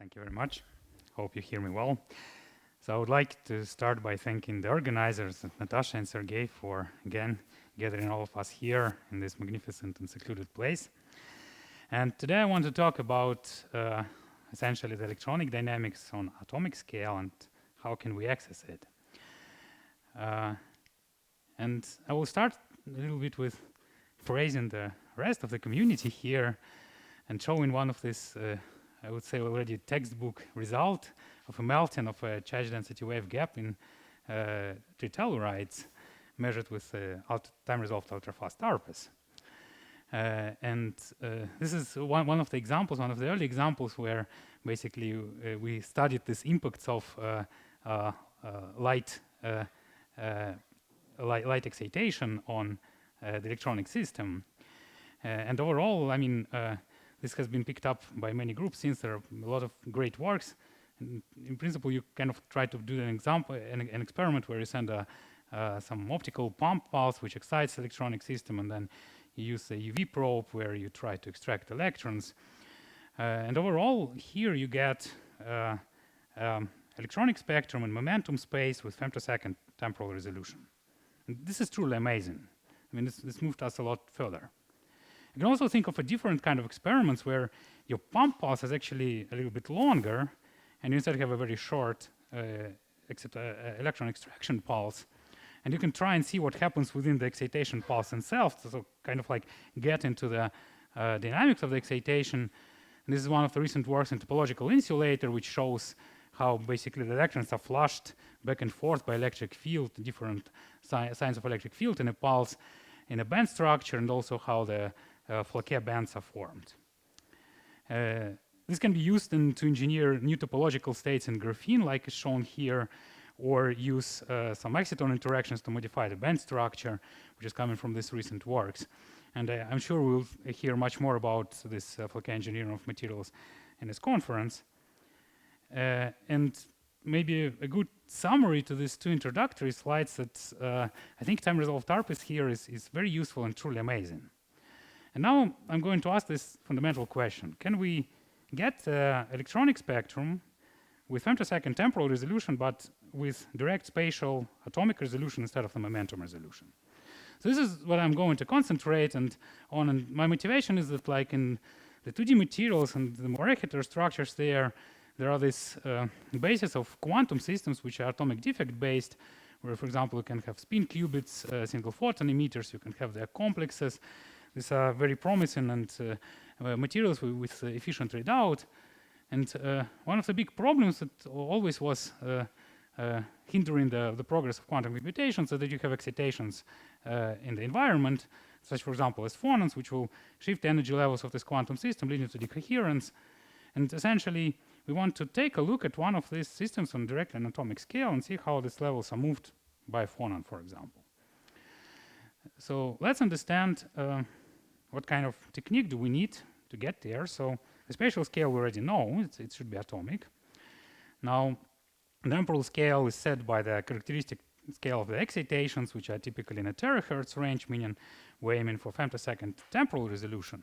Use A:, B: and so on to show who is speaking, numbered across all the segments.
A: Thank you very much. Hope you hear me well. So I would like to start by thanking the organizers, Natasha and Sergei, for again gathering all of us here in this magnificent and secluded place. And today I want to talk about essentially the electronic dynamics on atomic scale and how can we access it. And I will start a little bit with praising the rest of the community here and showing one of this I would say already textbook result of a melting of a charge density wave gap in tritellurides measured with time-resolved ultrafast ARPAs. This is one of the examples, one of the early examples where basically we studied these impacts of light excitation on the electronic system. And overall, I mean, this has been picked up by many groups since there are a lot of great works. And in principle, you kind of try to do an experiment where you send some optical pump pulse which excites the electronic system, and then you use a UV probe where you try to extract electrons. And overall, here you get electronic spectrum and momentum space with femtosecond temporal resolution. And this is truly amazing. I mean, this moved us a lot further. You can also think of a different kind of experiments where your pump pulse is actually a little bit longer, and you instead have a very short electron extraction pulse. And you can try and see what happens within the excitation pulse itself, so kind of like get into the dynamics of the excitation. And this is one of the recent works in topological insulator, which shows how basically the electrons are flushed back and forth by electric field, different signs of electric field in a pulse, in a band structure, and also how the Fouquet bands are formed. This can be used to engineer new topological states in graphene, like is shown here, or use some exciton interactions to modify the band structure, which is coming from these recent works. And I'm sure we'll hear much more about this Fouquet engineering of materials in this conference. And maybe a good summary to these two introductory slides that I think time-resolved ARPAs here is very useful and truly amazing. And now I'm going to ask this fundamental question. Can we get electronic spectrum with femtosecond temporal resolution, but with direct spatial atomic resolution instead of the momentum resolution? So this is what I'm going to concentrate on. And my motivation is that, like in the 2D materials and the Moreketer structures there are this basis of quantum systems which are atomic defect based, where, for example, you can have spin qubits, single photon emitters, you can have their complexes. These are very promising and materials with efficient readout. And one of the big problems that always was hindering the progress of quantum computations is that you have excitations in the environment, such, for example, as phonons, which will shift the energy levels of this quantum system, leading to decoherence. And essentially, we want to take a look at one of these systems on direct and atomic scale and see how these levels are moved by a phonon, for example. So let's understand what kind of technique do we need to get there. So the spatial scale we already know, it should be atomic. Now, the temporal scale is set by the characteristic scale of the excitations, which are typically in a terahertz range, meaning we're aiming for femtosecond temporal resolution.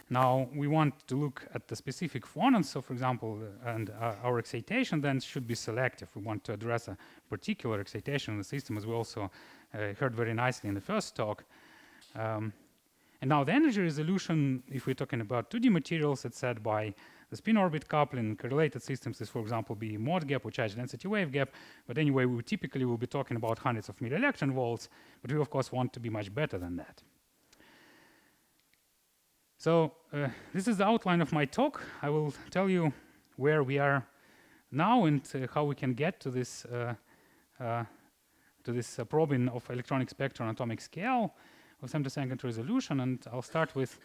A: Now, we want to look at the specific phonons. So, for example, and our excitation then should be selective. We want to address a particular excitation in the system, as we also heard very nicely in the first talk. And now the energy resolution, if we're talking about 2D materials, it's set by the spin orbit coupling. Correlated systems is, for example, be mode gap or charge density wave gap. But anyway, we typically will be talking about hundreds of millielectron volts, but we of course want to be much better than that. So this is the outline of my talk. I will tell you where we are now and how we can get to this probing of electronic spectrum on atomic scale of femtosecond resolution. And I'll start with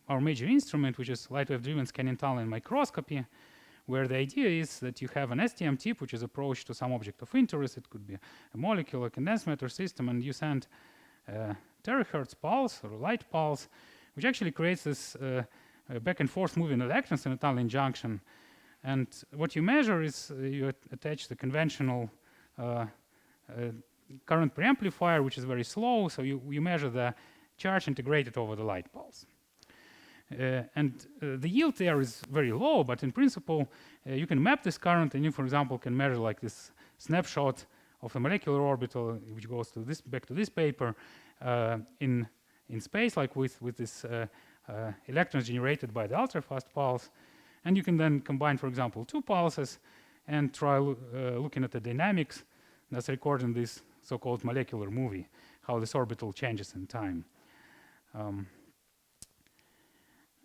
A: our major instrument, which is light wave-driven scanning tunnel microscopy, where the idea is that you have an STM tip, which is approached to some object of interest. It could be a molecule, a condensed matter system, and you send terahertz pulse or light pulse, which actually creates this back and forth moving electrons in a tunneling junction. And what you measure is you attach the conventional current preamplifier, which is very slow. So you measure the charge integrated over the light pulse. The yield there is very low, but in principle, you can map this current, and you, for example, can measure like this snapshot of the molecular orbital, which goes to this back to this paper in space, like with this electrons generated by the ultrafast pulse, and you can then combine, for example, two pulses and try looking at the dynamics that's recording this so-called molecular movie, how this orbital changes in time.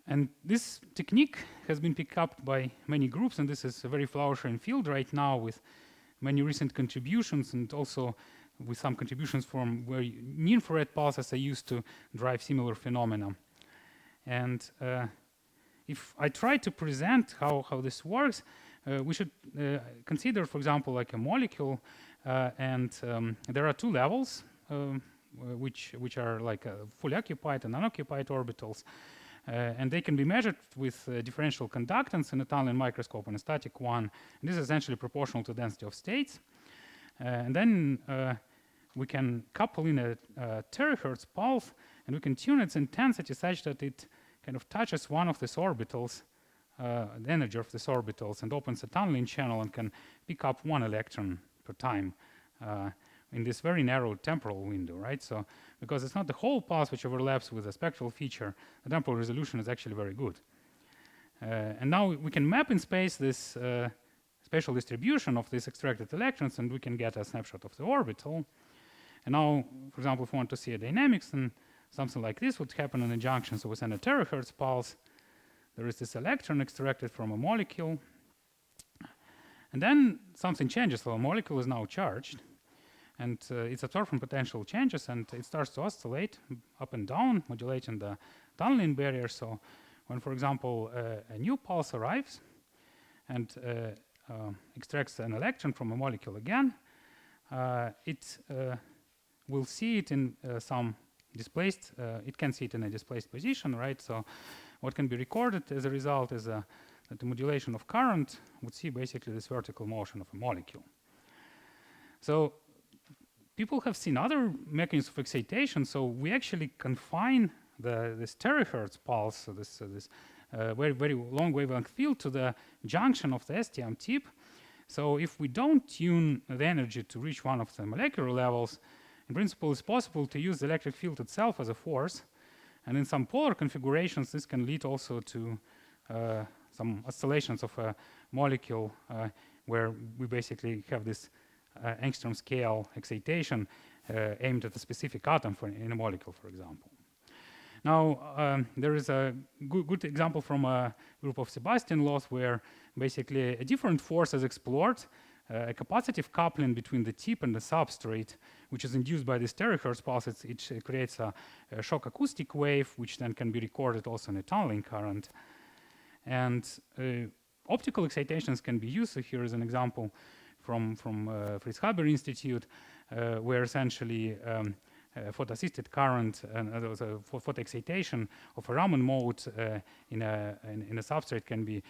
A: And this technique has been picked up by many groups, and this is a very flourishing field right now with many recent contributions, and also with some contributions from where near-infrared pulses are used to drive similar phenomena. And if I try to present how this works, we should consider, for example, like a molecule, and there are two levels, which are like fully occupied and unoccupied orbitals. And they can be measured with differential conductance in a tunneling microscope and a static one. And this is essentially proportional to density of states. And then we can couple in a terahertz pulse, and we can tune its intensity such that it kind of touches one of these orbitals, the energy of these orbitals, and opens a tunneling channel and can pick up one electron per time in this very narrow temporal window, right? So because it's not the whole pulse which overlaps with a spectral feature, the temporal resolution is actually very good. And now we can map in space this spatial distribution of these extracted electrons, and we can get a snapshot of the orbital. And now, for example, if we want to see a dynamics, then something like this would happen in a junction. So we send a terahertz pulse. There is this electron extracted from a molecule. And then something changes. So a molecule is now charged, and its absorption potential changes, and it starts to oscillate up and down, modulating the tunneling barrier. So when, for example, a new pulse arrives and extracts an electron from a molecule again, it will see it in some displaced, it can see it in a displaced position, right? So what can be recorded as a result is that the modulation of current would see basically this vertical motion of a molecule. So people have seen other mechanisms of excitation, so we actually confine this terahertz pulse, so this very, very long wavelength field, to the junction of the STM tip. So if we don't tune the energy to reach one of the molecular levels, in principle, it's possible to use the electric field itself as a force. And in some polar configurations, this can lead also to some oscillations of a molecule where we basically have this angstrom scale excitation aimed at a specific atom in a molecule, for example. Now, there is a good example from a group of Sebastian laws where basically a different force is explored, a capacitive coupling between the tip and the substrate, which is induced by this terahertz pulse. It creates a shock acoustic wave, which then can be recorded also in a tunneling current. And optical excitations can be used. So here is an example from Fritz Haber Institute, where essentially photo-assisted current and photo excitation of a Raman mode in a substrate can be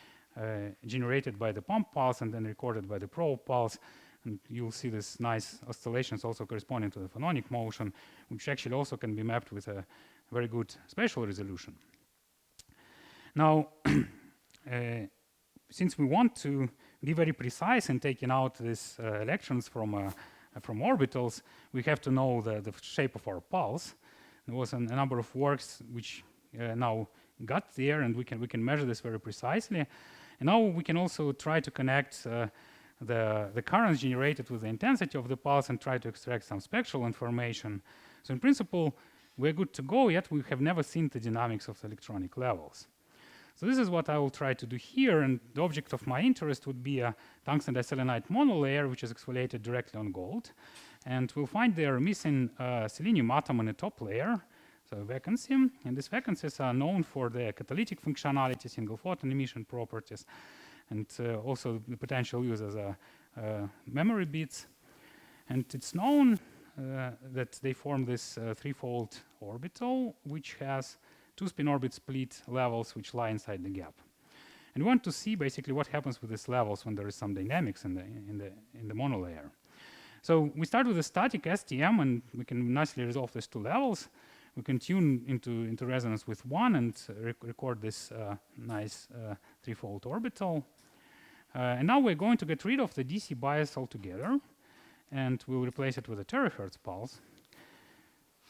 A: generated by the pump pulse and then recorded by the probe pulse. And you'll see this nice oscillations also corresponding to the phononic motion, which actually also can be mapped with a very good spatial resolution. Now, since we want to be very precise in taking out these electrons from orbitals, we have to know the shape of our pulse. There was a number of works which now got there, and we can measure this very precisely. And now we can also try to connect the currents generated with the intensity of the pulse and try to extract some spectral information. So in principle, we're good to go, yet we have never seen the dynamics of the electronic levels. So this is what I will try to do here, and the object of my interest would be a tungsten diselenide monolayer, which is exfoliated directly on gold. And we'll find there a missing selenium atom in the top layer, so a vacancy. And these vacancies are known for their catalytic functionality, single photon emission properties, and also the potential use as memory bits. And it's known that they form this threefold orbital, which has two spin orbit split levels which lie inside the gap. And we want to see basically what happens with these levels when there is some dynamics in the monolayer. So we start with a static STM, and we can nicely resolve these two levels. we can tune into resonance with 1 and record this nice threefold orbital. And now we're going to get rid of the DC bias altogether, and we'll replace it with a terahertz pulse.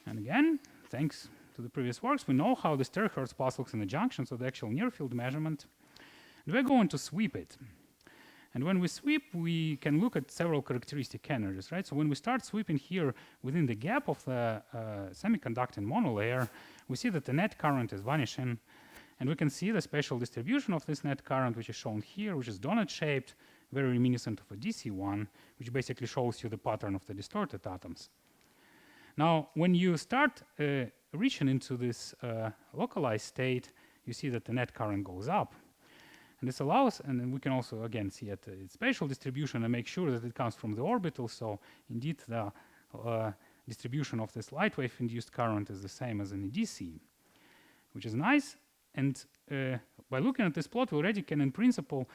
A: And again, thanks to the previous works, we know how this terahertz pulse looks in the junction, so the actual near-field measurement. And we're going to sweep it. And when we sweep, we can look at several characteristic energies, right? So when we start sweeping here within the gap of the semiconducting monolayer, we see that the net current is vanishing. And we can see the spatial distribution of this net current, which is shown here, which is donut-shaped, very reminiscent of a DC one, which basically shows you the pattern of the distorted atoms. Now, when you start reaching into this localized state, you see that the net current goes up. And this allows, and then we can also again see at its spatial distribution and make sure that it comes from the orbital. So indeed, the distribution of this light wave induced current is the same as in the DC, which is nice. And by looking at this plot, we already can, in principle,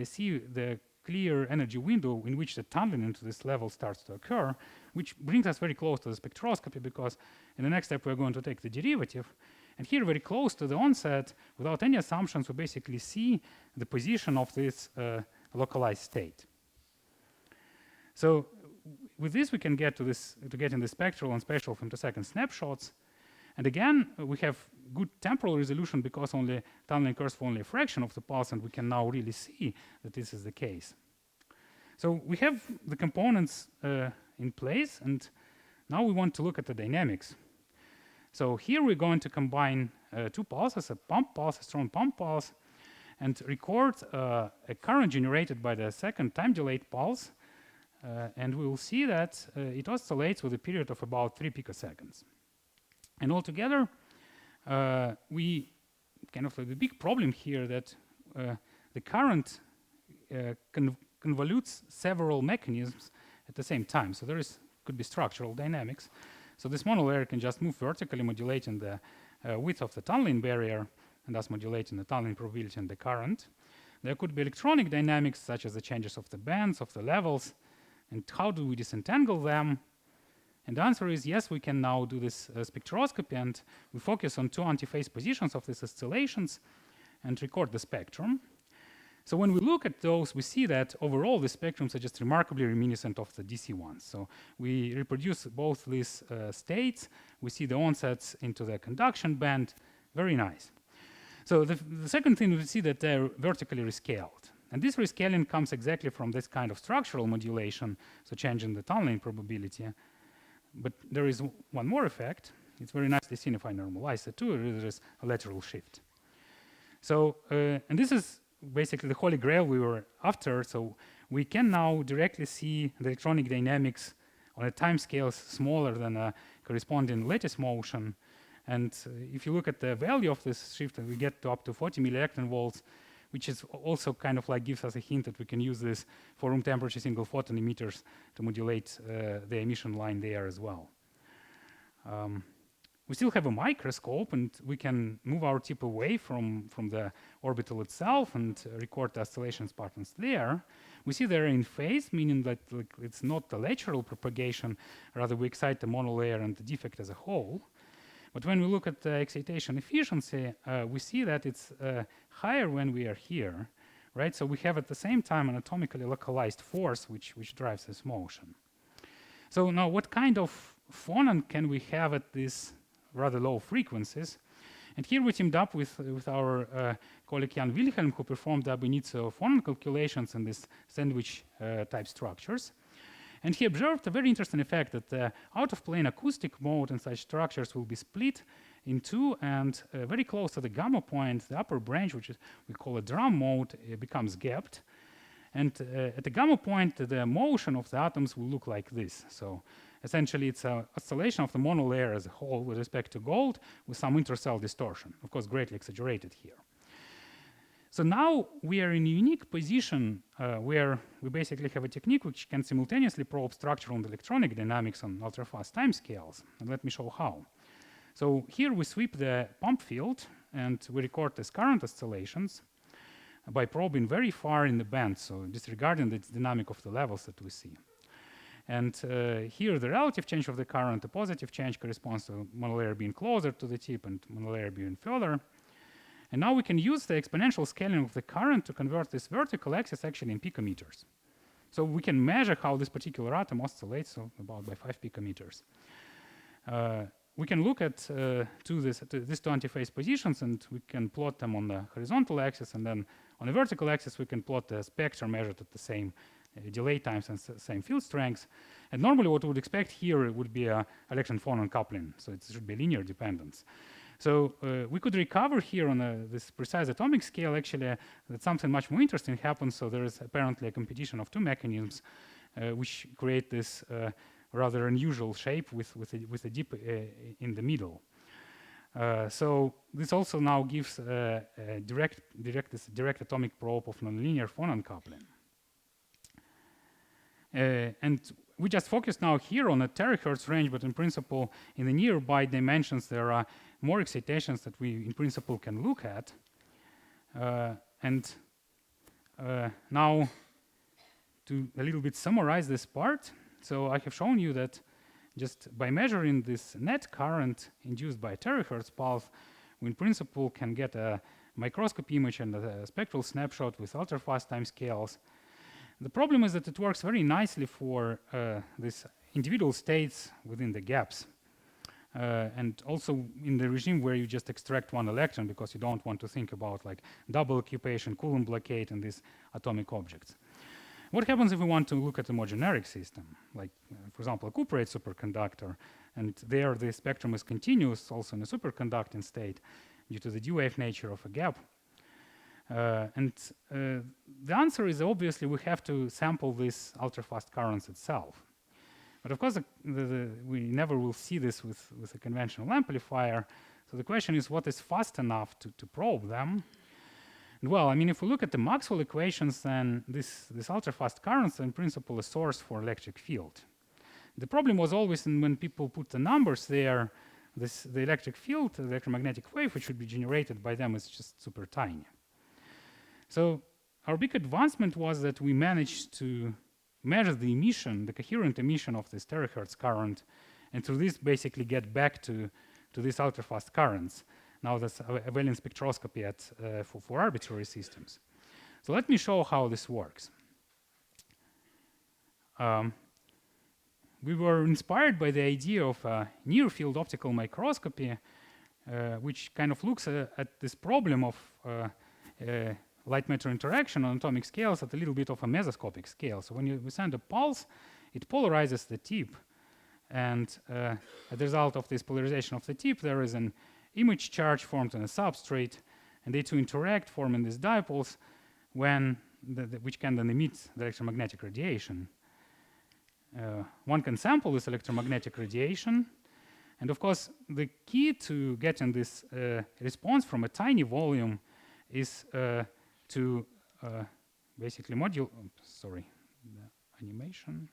A: see the clear energy window in which the tunneling into this level starts to occur, which brings us very close to the spectroscopy, because in the next step, we're going to take the derivative. And here, very close to the onset, without any assumptions, we basically see the position of this localized state. So with this, we can get to getting the spectral and spatial femtosecond snapshots. And again, we have good temporal resolution because only tunneling occurs for only a fraction of the pulse, and we can now really see that this is the case. So we have the components in place, and now we want to look at the dynamics. So here we're going to combine two pulses, a pump pulse, a strong pump pulse, and record a current generated by the second time-delayed pulse. And we will see that it oscillates with a period of about 3 picoseconds. And altogether, we kind of have a big problem here that the current convolutes several mechanisms at the same time. So there could be structural dynamics. So this monolayer can just move vertically, modulating the width of the tunneling barrier, and thus modulating the tunneling probability and the current. There could be electronic dynamics, such as the changes of the bands, of the levels, and how do we disentangle them? And the answer is yes, we can now do this spectroscopy, and we focus on two antiphase positions of these oscillations and record the spectrum. So when we look at those, we see that overall the spectrums are just remarkably reminiscent of the DC ones. So we reproduce both these states. We see the onsets into the conduction band. Very nice. So the second thing, we see that they're vertically rescaled. And this rescaling comes exactly from this kind of structural modulation, so changing the tunneling probability. But there is one more effect. It's very nicely seen if I normalize it too. There is a lateral shift. So, and this is basically the holy grail we were after. So we can now directly see the electronic dynamics on a time scale smaller than a corresponding lattice motion. And if you look at the value of this shift, we get to up to 40 millielectron volts, which is also kind of like gives us a hint that we can use this for room temperature single photon emitters to modulate the emission line there as well. We still have a microscope, and we can move our tip away from the orbital itself and record the oscillations patterns there. We see they're in phase, meaning that it's not the lateral propagation, rather we excite the monolayer and the defect as a whole. But when we look at the excitation efficiency, we see that it's higher when we are here, right? So we have at the same time an atomically localized force which drives this motion. So now what kind of phonon can we have at these rather low frequencies? And here we teamed up with our colleague Jan Wilhelm, who performed the ab initio phonon calculations in these sandwich type structures. And he observed a very interesting effect that the out-of-plane acoustic mode in such structures will be split in two, and very close to the gamma point, the upper branch, which we call a drum mode, becomes gapped. And at the gamma point, the motion of the atoms will look like this. So essentially, it's an oscillation of the monolayer as a whole with respect to gold with some intercell distortion, of course, greatly exaggerated here. So now we are in a unique position where we basically have a technique which can simultaneously probe structural and electronic dynamics on ultra-fast timescales. And let me show how. So here we sweep the pump field, and we record these current oscillations by probing very far in the band, so disregarding the dynamic of the levels that we see. And here the relative change of the current, the positive change, corresponds to monolayer being closer to the tip and monolayer being further. And now we can use the exponential scaling of the current to convert this vertical axis actually in picometers. So we can measure how this particular atom oscillates, so about by 5 picometers. We can look at these two antiphase positions, and we can plot them on the horizontal axis, and then on the vertical axis we can plot the spectrum measured at the same delay times and same field strengths. And normally what we would expect here would be a electron-phonon coupling, so it should be linear dependence. So we could recover here on this precise atomic scale actually that something much more interesting happens. So there is apparently a competition of two mechanisms which create this rather unusual shape with a dip in the middle. So this also now gives a direct atomic probe of nonlinear phonon coupling. And we just focus now here on a terahertz range, but in principle, in the nearby dimensions, there are more excitations that we, in principle, can look at. Now, to a little bit summarize this part, so I have shown you that just by measuring this net current induced by a terahertz pulse, we, in principle, can get a microscope image and a spectral snapshot with ultrafast time scales. The problem is that it works very nicely for these individual states within the gaps. And also in the regime where you just extract one electron because you don't want to think about like double occupation, Coulomb blockade, and these atomic objects. What happens if we want to look at a more generic system, like, for example, a cuprate superconductor, and there the spectrum is continuous, also in a superconducting state, due to the D-wave nature of a gap? The answer is obviously we have to sample this ultrafast currents itself. But of course, we never will see this with a conventional amplifier. So the question is, what is fast enough to probe them? And well, I mean, if we look at the Maxwell equations, then this ultrafast currents are in principle a source for electric field. The problem was always when people put the numbers there, the electric field, the electromagnetic wave, which would be generated by them, is just super tiny. So our big advancement was that we managed to measure the emission, the coherent emission of this terahertz current, and through this basically get back to these ultrafast currents. Now that's available in spectroscopy for arbitrary systems. So let me show how this works. We were inspired by the idea of near-field optical microscopy, which kind of looks at this problem of light-matter interaction on atomic scales at a little bit of a mesoscopic scale. So when we send a pulse, it polarizes the tip. And as a result of this polarization of the tip, there is an image charge formed on a substrate. And they two interact, forming these dipoles, which can then emit the electromagnetic radiation. One can sample this electromagnetic radiation. And of course, the key to getting this response from a tiny volume is to basically modulate, the animation.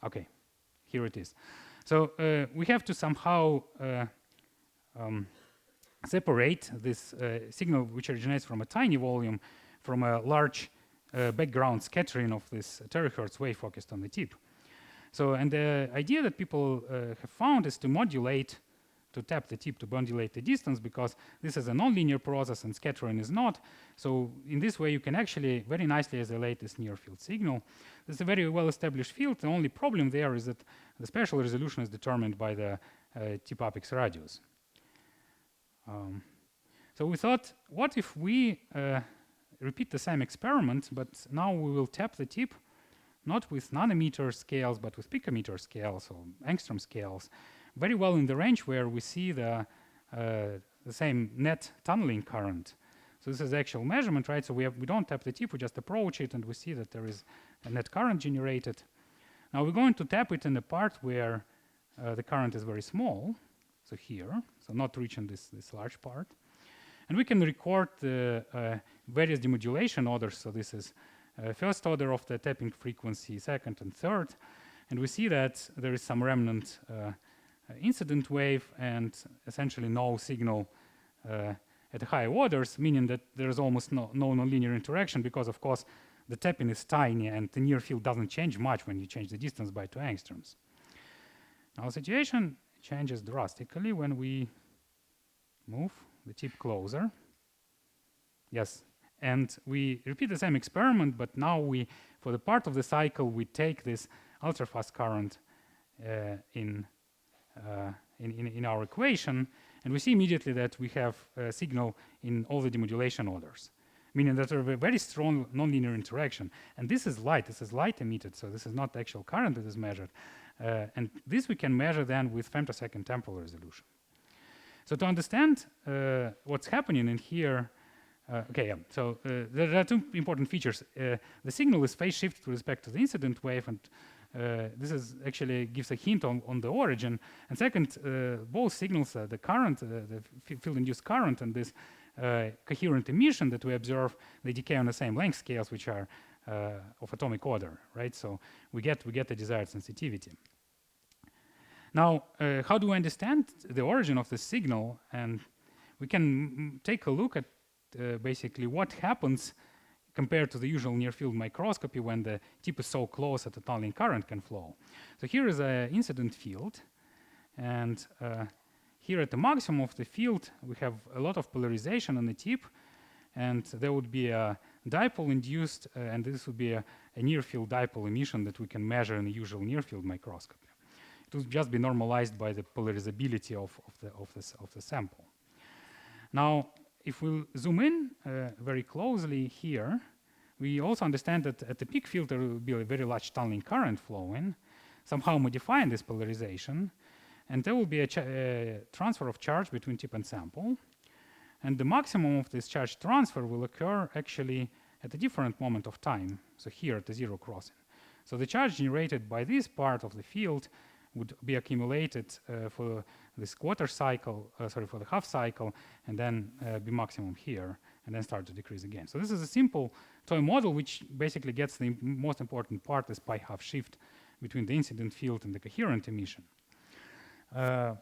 A: Okay, here it is. So we have to somehow separate this signal which originates from a tiny volume from a large background scattering of this terahertz wave focused on the tip. So, and the idea that people have found is to tap the tip to modulate the distance, because this is a nonlinear process and scattering is not. So in this way, you can actually very nicely isolate this near-field signal. This is a very well-established field. The only problem there is that the spatial resolution is determined by the tip apex radius. So we thought, what if we repeat the same experiment, but now we will tap the tip not with nanometer scales, but with picometer scales or angstrom scales, very well in the range where we see the same net tunneling current. So this is the actual measurement, right? So we don't tap the tip, we just approach it, and we see that there is a net current generated. Now we're going to tap it in the part where the current is very small, so here, so not reaching this large part. And we can record the various demodulation orders. So this is first order of the tapping frequency, second and third. And we see that there is some remnant incident wave and essentially no signal at higher orders, meaning that there is almost no nonlinear interaction, because of course the tapping is tiny and the near field doesn't change much when you change the distance by 2 angstroms. Now the situation changes drastically when we move the tip closer. Yes, and we repeat the same experiment, but now we, for the part of the cycle, we take this ultrafast current in our equation, and we see immediately that we have a signal in all the demodulation orders, meaning that there is a very strong nonlinear interaction. And this is light emitted, so this is not the actual current that is measured. And this we can measure then with femtosecond temporal resolution. So to understand what's happening in here, so there are 2 important features. The signal is phase shifted with respect to the incident wave, and this is actually gives a hint on the origin. And second, both signals, the current, the field-induced current, and this coherent emission that we observe, they decay on the same length scales, which are of atomic order, right? So we get the desired sensitivity. Now, how do we understand the origin of the signal? And we can take a look at basically what happens compared to the usual near-field microscopy when the tip is so close that the tunneling current can flow. So here is an incident field, and here at the maximum of the field, we have a lot of polarization on the tip, and there would be a dipole induced, and this would be a near-field dipole emission that we can measure in the usual near-field microscopy. It would just be normalized by the polarizability of the sample. Now, if we zoom in very closely here, we also understand that at the peak field there will be a very large tunneling current flowing, somehow modifying this polarization, and there will be a transfer of charge between tip and sample. And the maximum of this charge transfer will occur actually at a different moment of time, so here at the 0 crossing. So the charge generated by this part of the field would be accumulated for this quarter cycle, for the half cycle, and then be maximum here, and then start to decrease again. So this is a simple toy model which basically gets the most important part, this pi half shift between the incident field and the coherent emission. I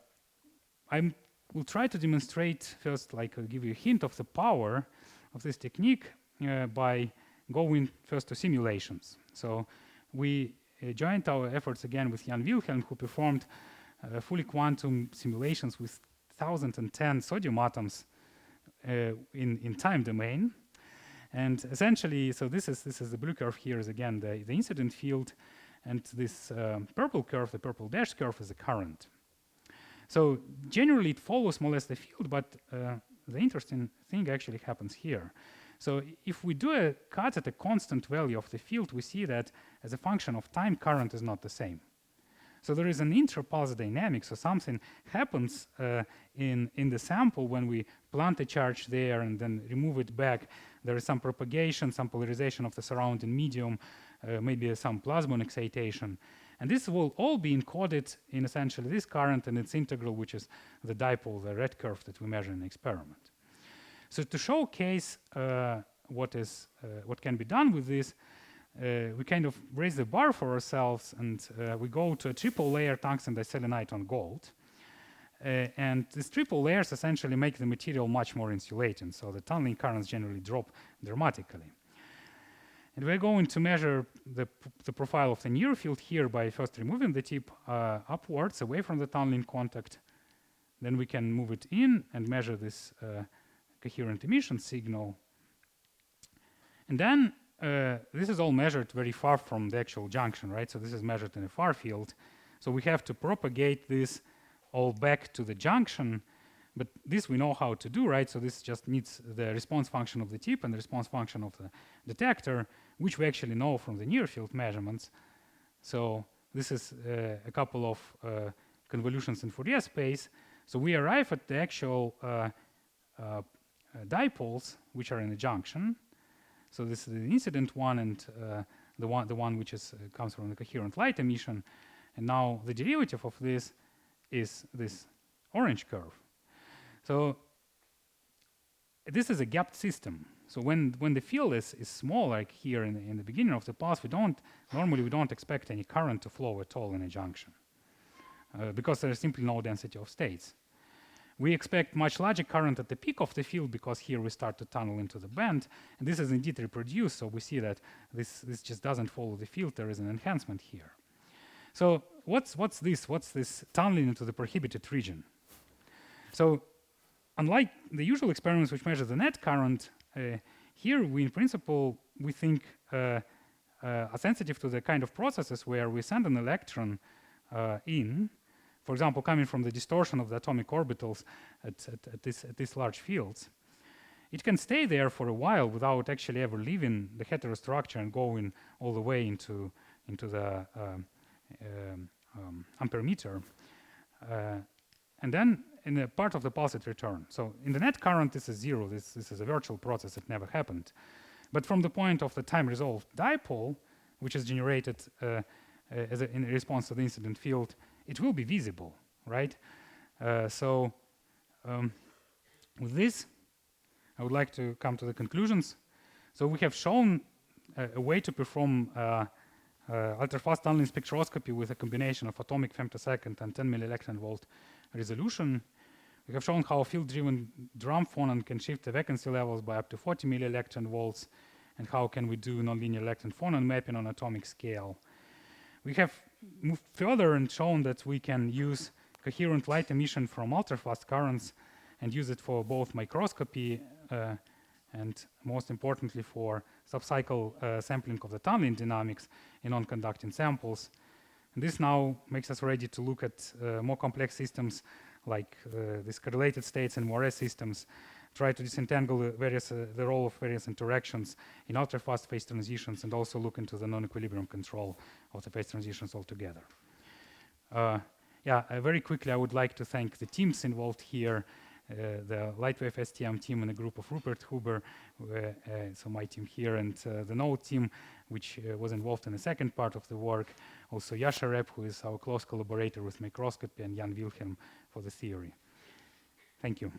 A: will try to demonstrate first, give you a hint of the power of this technique by going first to simulations. So we joined our efforts again with Jan Wilhelm, who performed fully quantum simulations with 1,010 sodium atoms in time domain. And essentially, so this is the blue curve here is again the incident field, and this purple curve, the purple dash curve, is the current. So generally it follows more or less the field, but the interesting thing actually happens here. So if we do a cut at a constant value of the field, we see that as a function of time, current is not the same. So there is an interpulse dynamic, so something happens in the sample when we plant a charge there and then remove it back. There is some propagation, some polarization of the surrounding medium, maybe some plasmon excitation. And this will all be encoded in essentially this current and its integral, which is the dipole, the red curve that we measure in the experiment. So to showcase what can be done with this, we kind of raise the bar for ourselves, and we go to a triple layer tungsten diselenite on gold. And these triple layers essentially make the material much more insulating, so the tunneling currents generally drop dramatically. And we're going to measure the profile of the near field here by first removing the tip upwards, away from the tunneling contact. Then we can move it in and measure this coherent emission signal. And then this is all measured very far from the actual junction, right? So this is measured in a far field. So we have to propagate this all back to the junction, but this we know how to do, right? So this just needs the response function of the tip and the response function of the detector, which we actually know from the near field measurements. So this is a couple of convolutions in Fourier space. So we arrive at the actual dipoles, which are in the junction. So this is the incident one, and the one which comes from the coherent light emission. And now the derivative of this is this orange curve. So this is a gapped system. So when the field is small, like here in the beginning of the pulse, we don't expect any current to flow at all in a junction because there is simply no density of states. We expect much larger current at the peak of the field because here we start to tunnel into the band, and this is indeed reproduced, so we see that this just doesn't follow the field, there is an enhancement here. So what's this? What's this tunneling into the prohibited region? So unlike the usual experiments which measure the net current, here we in principle we think are sensitive to the kind of processes where we send an electron in, for example, coming from the distortion of the atomic orbitals at these large fields. It can stay there for a while without actually ever leaving the heterostructure and going all the way into the ampermeter. And then in a part of the pulse it returns. So in the net current, this is zero. This is a virtual process. It never happened. But from the point of the time-resolved dipole, which is generated in response to the incident field, it will be visible, right? So with this, I would like to come to the conclusions. So we have shown a way to perform ultrafast tunneling spectroscopy with a combination of atomic femtosecond and 10 millielectron volt resolution. We have shown how a field-driven drum phonon can shift the vacancy levels by up to 40 millielectron volts, and how can we do nonlinear electron phonon mapping on atomic scale. We have moved further and shown that we can use coherent light emission from ultrafast currents and use it for both microscopy and most importantly for subcycle sampling of the tunneling dynamics in non-conducting samples. And this now makes us ready to look at more complex systems like these correlated states and Moiré systems, try to disentangle the role of various interactions in ultrafast phase transitions, and also look into the non-equilibrium control of the phase transitions altogether. Very quickly I would like to thank the teams involved here, the Lightwave STM team and a group of Rupert Huber, so my team here, and the Node team, which was involved in the second part of the work. Also Yasha Rep, who is our close collaborator with microscopy, and Jan Wilhelm for the theory. Thank you.